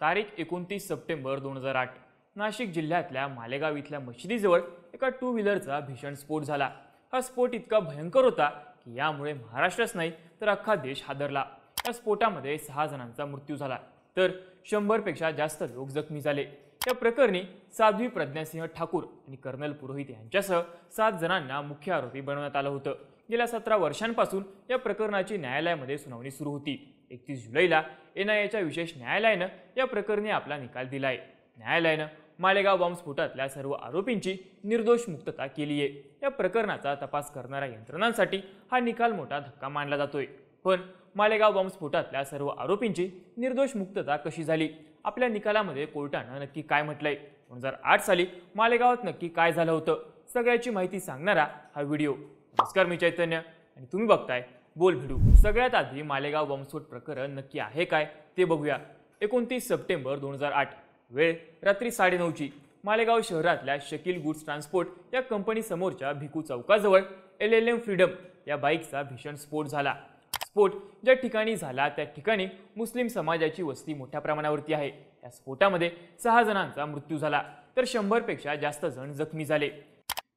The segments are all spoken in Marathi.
तारीख 29 सप्टेंबर 2008 नाशिक जिल्ह्यातल्या मालेगाव इथल्या मशिदीजवळ एका टू व्हीलरचा भीषण स्फोट झाला। हा स्फोट इतका भयंकर होता की यामुळे महाराष्ट्रच नाही तर अख्खा देश हादरला। या स्फोटामध्ये 6 जणांचा मृत्यू झाला तर 100 पेक्षा जास्त लोक जखमी झाले। या प्रकरणी साध्वी प्रज्ञासिंह ठाकूर आणि कर्नल पुरोहित यांच्यासह 7 जणांना मुख्य आरोपी बनवण्यात आलं होतं। गेल्या 17 वर्षांपासून या प्रकरणाची न्यायालयामध्ये सुनावणी सुरू होती। 31 जुलैला NIAच्या विशेष न्यायालयानं या प्रकरणी आपला निकाल दिलाय। न्यायालयानं मालेगाव बॉम्बस्फोटातल्या सर्व आरोपींची निर्दोष मुक्तता केली आहे। या प्रकरणाचा तपास करणाऱ्या यंत्रणांसाठी हा निकाल मोठा धक्का मानला जातोय। पण मालेगाव बॉम्बस्फोटातल्या सर्व आरोपींची निर्दोष मुक्तता कशी झाली? आपल्या निकालामध्ये कोर्टानं नक्की काय म्हटलंय? 2008 साली मालेगावात नक्की काय झालं होतं? सगळ्याची माहिती सांगणारा हा व्हिडिओ। नमस्कार, मी चैतन्य आणि तुम्ही बघताय बोल भिडू। सगळ्यात आधी मालेगाव बॉम्बस्फोट प्रकरण नक्की आहे काय ते बघूया। 29 सप्टेंबर 2008 वेळ रात्री 9:30ची मालेगाव शहरातल्या शकील गुड्स ट्रान्सपोर्ट या कंपनी समोरच्या भिकू चौकाजवळ LLM फ्रीडम या बाईकचा भीषण स्फोट झाला। स्फोट ज्या ठिकाणी झाला त्या ठिकाणी मुस्लिम समाजाची वस्ती मोठ्या प्रमाणावरती आहे। या स्फोटामध्ये 6 जणांचा मृत्यू झाला तर 100 पेक्षा जास्त जण जखमी झाले।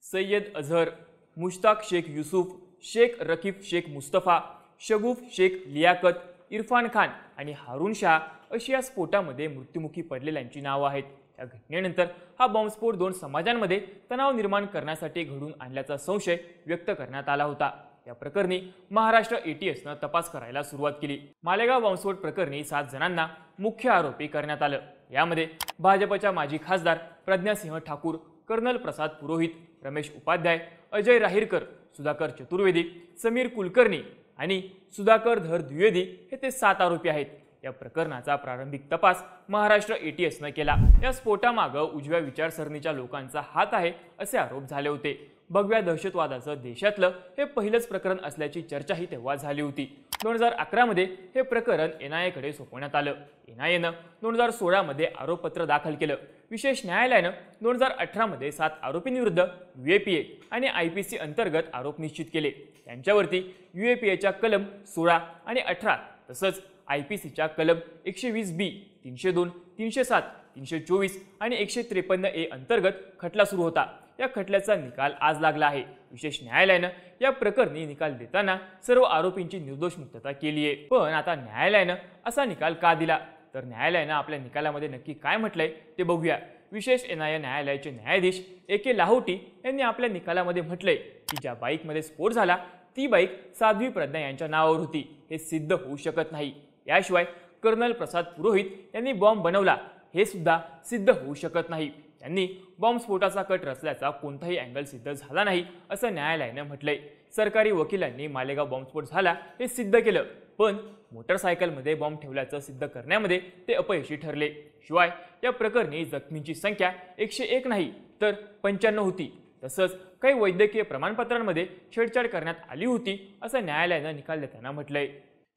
सय्यद अझहर, मुश्ताक शेख युसुफ, शेख रकीफ शेख मुस्तफा, शगुफ शेख लियाकत, इरफान खान आणि हारून शाह अशी या स्फोटामध्ये मृत्युमुखी पडलेल्यांची नावं आहेत। या घटनेनंतर हा बॉम्बस्फोट 2 समाजांमध्ये तणाव निर्माण करण्यासाठी घडून आणल्याचा संशय व्यक्त करण्यात आला होता। या प्रकरणी महाराष्ट्र ATSनं तपास करायला सुरुवात केली। मालेगाव बॉम्बस्फोट प्रकरणी 7 जणांना मुख्य आरोपी करण्यात आलं। यामध्ये भाजपच्या माजी खासदार प्रज्ञासिंह ठाकूर, कर्नल प्रसाद पुरोहित, रमेश उपाध्याय, अजय राहीरकर, सुधाकर चतुर्वेदी, समीर कुलकर्णी आणि सुधाकर धर द्विवेदी हे ते 7 आरोपी आहेत। या प्रकरणाचा प्रारंभिक तपास महाराष्ट्र ATSनं केला। या स्फोटामागं उजव्या विचारसरणीच्या लोकांचा हात आहे असे आरोप झाले होते। भगव्या दहशतवादाचं देशातलं हे पहिलंच प्रकरण असल्याची चर्चाही तेव्हा झाली होती। 2011 मध्ये हे प्रकरण NIAकडे सोपवण्यात आलं। NIAनं 2016 मध्ये आरोपपत्र दाखल केलं। विशेष न्यायालयानं 2018 मध्ये 7 आरोपींविरुद्ध UAPA आणि IPC अंतर्गत आरोप निश्चित केले। त्यांच्यावरती UAPAच्या कलम 16 आणि 18 तसंच IPCच्या कलम 120B, 302, 307, 324 आणि 153A अंतर्गत खटला सुरू होता। या खटल्याचा निकाल आज लागला आहे। विशेष न्यायालयानं या प्रकरणी निकाल देताना सर्व आरोपींची निर्दोष मुक्तता केली आहे। पण आता न्यायालयानं असा निकाल का दिला? तर न्यायालयानं आपल्या निकालामध्ये नक्की काय म्हटलंय ते बघूया। विशेष NIA न्यायालयाचे न्यायाधीश AK लाहोटी यांनी आपल्या निकालामध्ये म्हटलंय की ज्या बाईकमध्ये स्फोट झाला ती बाईक साध्वी प्रज्ञा यांच्या नावावर होती हे सिद्ध होऊ शकत नाही। याशिवाय कर्नल प्रसाद पुरोहित यांनी बॉम्ब बनवला हे सुद्धा सिद्ध होऊ शकत नाही। त्यांनी बॉम्बस्फोटाचा कट रचल्याचा कोणताही अँगल सिद्ध झाला नाही असं न्यायालयानं म्हटलंय। सरकारी वकिलांनी मालेगाव बॉम्बस्फोट झाला हे सिद्ध केलं पण मोटरसायकलमध्ये बॉम्ब ठेवल्याचं सिद्ध करण्यामध्ये ते अपयशी ठरले। शिवाय या प्रकरणी जखमींची संख्या 101 नाही तर 95 होती। तसंच काही वैद्यकीय प्रमाणपत्रांमध्ये छेडछाड करण्यात आली होती असं न्यायालयानं निकाल देताना म्हटलंय।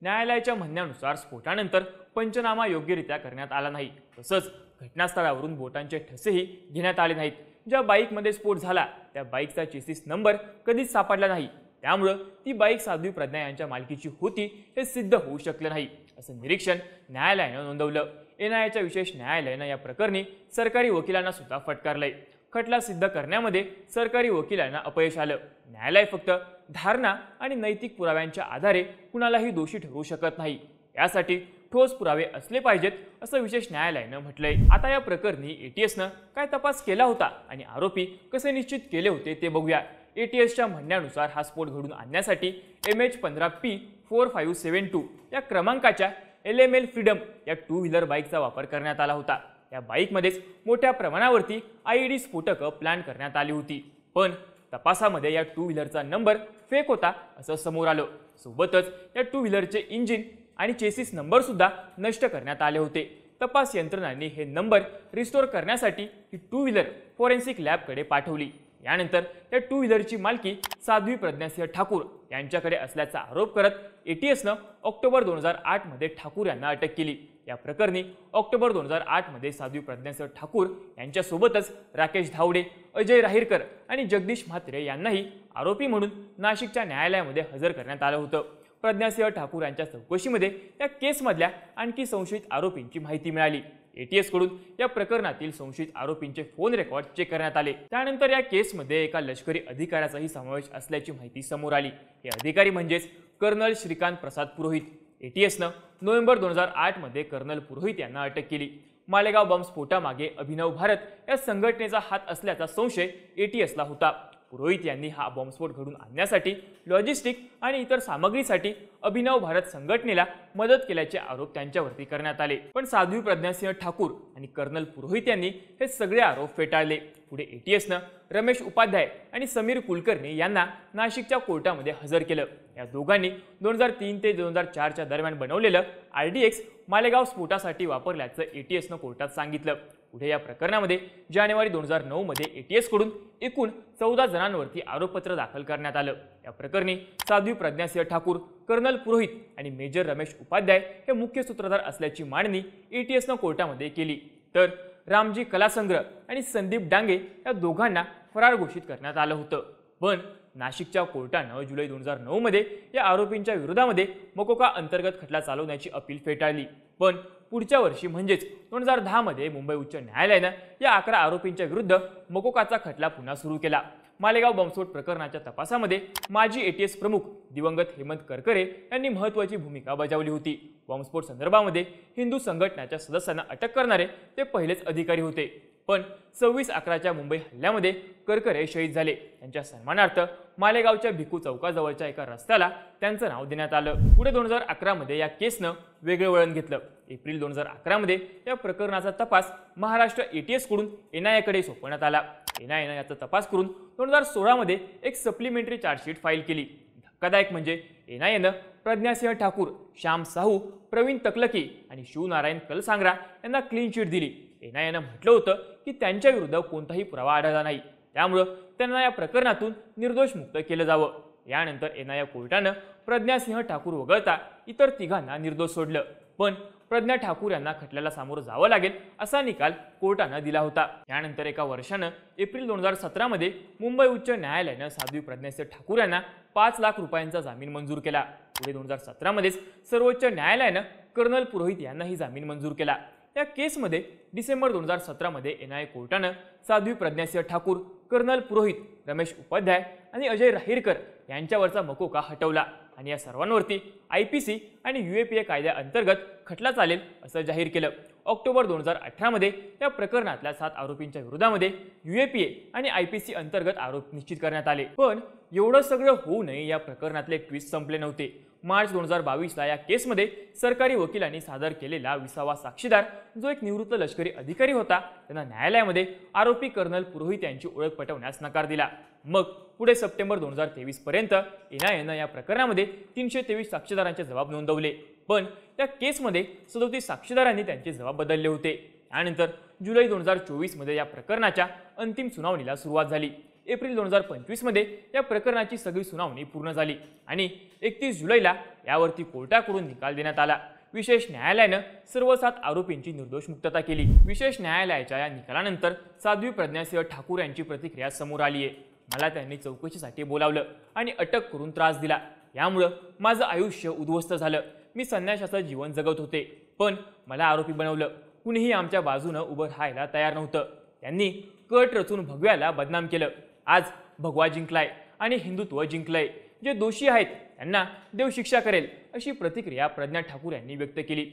न्यायालयाच्या म्हणण्यानुसार स्फोटानंतर पंचनामा योग्यरित्या करण्यात आला नाही। तसंच घटनास्थळावरून बोटांचे ठसेही घेण्यात आले नाहीत। ज्या बाईकमध्ये स्फोट झाला त्या बाईकचा चेसिस नंबर कधीच सापडला नाही। त्यामुळं ती बाईक साध्वी प्रज्ञा यांच्या मालकीची होती हे सिद्ध होऊ शकलं नाही असं निरीक्षण न्यायालयानं नोंदवलं। NIAच्या विशेष न्यायालयानं या प्रकरणी सरकारी वकिलांना सुद्धा फटकारलंय। खटला सिद्ध करण्यामध्ये सरकारी वकिलांना अपयश आलं। न्यायालय फक्त धारणा आणि नैतिक पुराव्यांच्या आधारे कुणालाही दोषी ठरवू शकत नाही। यासाठी ठोस पुरावे असले पाहिजेत असं विशेष न्यायालयानं म्हटलंय। आता या प्रकरणी ATSनं काय तपास केला होता आणि आरोपी कसे निश्चित केले होते ते बघूया। ATSच्या म्हणण्यानुसार हा स्फोट घडून आणण्यासाठी MH15P4572 या क्रमांकाच्या LML फ्रीडम या टू व्हीलर बाईकचा वापर करण्यात आला होता। या बाईकमध्येच मोठ्या प्रमाणावरती IED स्फोटकं प्लॅन करण्यात आली होती। पण तपासामध्ये या टू व्हीलरचा नंबर फेक होता असं समोर आलं। सोबतच या टू व्हीलरचे इंजिन आणि चेसिस नंबर सुद्धा नष्ट करण्यात आले होते। तपास यंत्रणांनी हे नंबर रिस्टोर करण्यासाठी ही टू व्हीलर फॉरेन्सिक लॅबकडे पाठवली। यानंतर या टू व्हीलरची मालकी साध्वी प्रज्ञासिंह ठाकूर यांच्याकडे असल्याचा आरोप करत ATSनं ऑक्टोबर 2008 मध्ये ठाकूर यांना अटक केली। या प्रकरणी ऑक्टोबर 2008 मध्ये साध्वी प्रज्ञासिंह ठाकूर यांच्यासोबतच राकेश धावडे, अजय राहीरकर आणि जगदीश म्हात्रे यांनाही आरोपी म्हणून नाशिकच्या न्यायालयामध्ये हजर करण्यात आलं होतं। प्रज्ञासिंह ठाकूर यांच्या चौकशीमध्ये या केसमधल्या आणखी संशयित आरोपींची माहिती मिळाली। ATS कडून या प्रकरणातील संशयित आरोपींचे फोन रेकॉर्ड चेक करण्यात आले। त्यानंतर या केसमध्ये एका लष्करी अधिकाऱ्याचाही समावेश असल्याची माहिती समोर आली। हे अधिकारी म्हणजेच कर्नल श्रीकांत प्रसाद पुरोहित। ATSनं नोव्हेंबर 2008 मध्ये कर्नल पुरोहित यांना अटक केली। मालेगाव बॉम्बस्फोटामागे अभिनव भारत या संघटनेचा हात असल्याचा संशय ATSला होता। पुरोहित यांनी हा बॉम्बस्फोट घडून आणण्यासाठी लॉजिस्टिक आणि इतर सामग्रीसाठी अभिनव भारत संघटनेला मदत केल्याचे आरोप त्यांच्यावरती करण्यात आले। पण साध्वी प्रज्ञासिंह ठाकूर आणि कर्नल पुरोहित यांनी हे सगळे आरोप फेटाळले। पुढे ATSनं रमेश उपाध्याय आणि समीर कुलकर्णी यांना नाशिकच्या कोर्टामध्ये हजर केलं। या दोघांनी 2003 ते 2004 च्या दरम्यान बनवलेलं RDX मालेगाव स्फोटासाठी वापरल्याचं ATSनं कोर्टात सांगितलं। पुढे या प्रकरणामध्ये जानेवारी 2009 मध्ये ATS कडून एकूण 14 जणांवरती आरोपपत्र दाखल करण्यात आलं। या प्रकरणी साध्वी प्रज्ञासिंह ठाकूर, कर्नल पुरोहित आणि मेजर रमेश उपाध्याय हे मुख्य सूत्रधार असल्याची मांडणी ATSनं कोर्टामध्ये केली। तर रामजी कलासंग्रह आणि संदीप डांगे या दोघांना फरार घोषित करण्यात आलं होतं। पण नाशिकच्या कोर्टानं जुलै 2009 मध्ये या आरोपींच्या विरोधामध्ये मकोका अंतर्गत खटला चालवण्याची अपील फेटाळली। पण पुढच्या वर्षी म्हणजेच 2010 मध्ये मुंबई उच्च न्यायालयानं या 11 आरोपींच्या विरुद्ध मकोकाचा खटला पुन्हा सुरू केला। मालेगाव बॉम्बस्फोट प्रकरणाच्या तपासामध्ये माजी ATS प्रमुख दिवंगत हेमंत करकरे यांनी महत्त्वाची भूमिका बजावली होती। बॉम्बस्फोट संदर्भामध्ये हिंदू संघटनाच्या सदस्यांना अटक करणारे ते पहिलेच अधिकारी होते। पण 26/11च्या मुंबई हल्ल्यामध्ये करकरे शहीद झाले। त्यांच्या सन्मानार्थ मालेगावच्या भिकू चौकाजवळच्या एका रस्त्याला त्यांचं नाव देण्यात आलं। पुढे 2011 मध्ये या केसनं वेगळं वळण घेतलं। एप्रिल 2011 मध्ये या प्रकरणाचा तपास महाराष्ट्र ATS कडून NIA कडे सोपवण्यात आला। NIAनं याचा तपास करून 2016 मध्ये एक सप्लिमेंटरी चार्जशीट फाईल केली। धक्कादायक म्हणजे NIAनं प्रज्ञासिंह ठाकूर, श्याम साहू, प्रवीण तकलकी आणि शिवनारायण कलसांगरा यांना क्लीन चिट दिली। NIAनं म्हटलं होतं की त्यांच्या विरुद्ध कोणताही पुरावा आढळला नाही, त्यामुळे त्यांना या प्रकरणातून निर्दोष मुक्त केलं जावं। यानंतर NIA कोर्टानं प्रज्ञासिंह ठाकूर वगळता इतर तिघांना निर्दोष सोडलं। पण प्रज्ञा ठाकूर यांना खटल्याला सामोरं जावं लागेल असा निकाल कोर्टानं दिला होता। त्यानंतर एका वर्षानं एप्रिल 2017 मध्ये मुंबई उच्च न्यायालयानं साध्वी प्रज्ञासिंह ठाकूर यांना 5 लाख रुपयांचा जामीन मंजूर केला। पुढे 2017 मध्येच सर्वोच्च न्यायालयानं कर्नल पुरोहित यांनाही जामीन मंजूर केला। या केसमध्ये डिसेंबर 2017 मध्ये NIA कोर्टानं साध्वी प्रज्ञासिंह ठाकूर, कर्नल पुरोहित, रमेश उपाध्याय आणि अजय राहीरकर यांच्यावरचा मकोका हटवला आणि या सर्वांवरती IPC आणि UAPA कायद्याअंतर्गत खटला चालेल असं जाहीर केलं। ऑक्टोबर 2018 मध्ये या प्रकरणातल्या 7 आरोपींच्या विरोधामध्ये UAPA आणि IPC अंतर्गत आरोप निश्चित करण्यात आले। पण एवढं सगळं होऊ नये या प्रकरणातले ट्विस्ट संपले नव्हते। मार्च 2022 ला या केसमध्ये सरकारी वकिलांनी सादर केलेला 20वा साक्षीदार जो एक निवृत्त लष्करी अधिकारी होता, त्यांना न्यायालयामध्ये आरोपी कर्नल पुरोहित यांची ओळख पटवण्यास नकार दिला। मग पुढे सप्टेंबर 2023 पर्यंत NIAनं या प्रकरणामध्ये 323 साक्षीदारांचे जबाब नोंदवले। पण त्या केसमध्ये 37 साक्षीदारांनी त्यांचे जबाब बदलले होते। त्यानंतर जुलै 2024 मध्ये या प्रकरणाच्या अंतिम सुनावणीला सुरुवात झाली। एप्रिल 2025 मध्ये या प्रकरणाची सगळी सुनावणी पूर्ण झाली आणि 31 जुलैला यावरती कोर्टाकडून निकाल देण्यात आला। विशेष न्यायालयानं सर्व 7 आरोपींची निर्दोष मुक्तता केली। विशेष न्यायालयाच्या या निकालानंतर साध्वी प्रज्ञासिंह ठाकूर यांची प्रतिक्रिया समोर आली आहे। मला त्यांनी चौकशीसाठी बोलावलं आणि अटक करून त्रास दिला। यामुळे माझं आयुष्य उद्ध्वस्त झालं। मी संन्याशाचं जीवन जगत होते, पण मला आरोपी बनवलं। कुणीही आमच्या बाजूनं उभं राहायला तयार नव्हतं। त्यांनी कट रचून भगव्याला बदनाम केलं। आज भगवा जिंकलाय आणि हिंदुत्व जिंकलंय। जे दोषी आहेत त्यांना देव शिक्षा करेल अशी प्रतिक्रिया प्रज्ञा ठाकूर यांनी व्यक्त केली।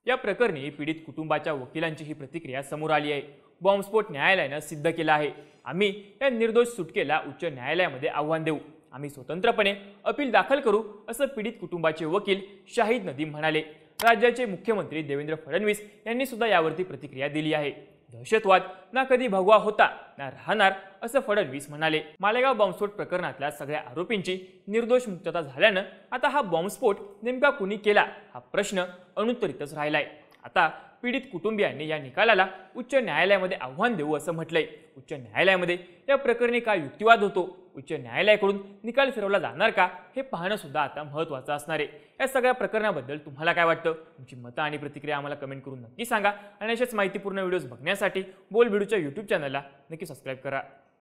या प्रकरणी पीडित कुटुंबाच्या वकिलांची ही प्रतिक्रिया समोर आली आहे। बॉम्बस्फोट न्यायालयानं सिद्ध केला आहे। आम्ही या निर्दोष सुटकेला उच्च न्यायालयामध्ये आव्हान देऊ। आम्ही स्वतंत्रपणे अपील दाखल करू असं पीडित कुटुंबाचे वकील शाहिद नदीम म्हणाले। राज्याचे मुख्यमंत्री देवेंद्र फडणवीस यांनी सुद्धा यावरती प्रतिक्रिया दिली आहे। दहशतवाद ना कधी भगवा होता ना राहणार असं फडणवीस म्हणाले। मालेगाव बॉम्बस्फोट प्रकरणातल्या सगळ्या आरोपींची निर्दोष मुक्तता झाल्यानं आता हा बॉम्बस्फोट नेमका कुणी केला हा प्रश्न अनुत्तरितच राहिलाय। आता पीडित कुटुंबियांनी या निकालाला उच्च न्यायालयामध्ये आव्हान देऊ असं म्हटलंय। उच्च न्यायालयामध्ये या प्रकरणी काय युक्तिवाद होतो, उच्च न्यायालयाकडून निकाल फिरवला जाणार का हे पाहणं सुद्धा आता महत्त्वाचं असणार आहे। या सगळ्या प्रकरणाबद्दल तुम्हाला काय वाटतं? तुमची मतं आणि प्रतिक्रिया आम्हाला कमेंट करून नक्की सांगा आणि अशाच माहितीपूर्ण व्हिडिओज बघण्यासाठी बोल भिडूच्या YouTube चॅनलला नक्की सबस्क्राईब करा।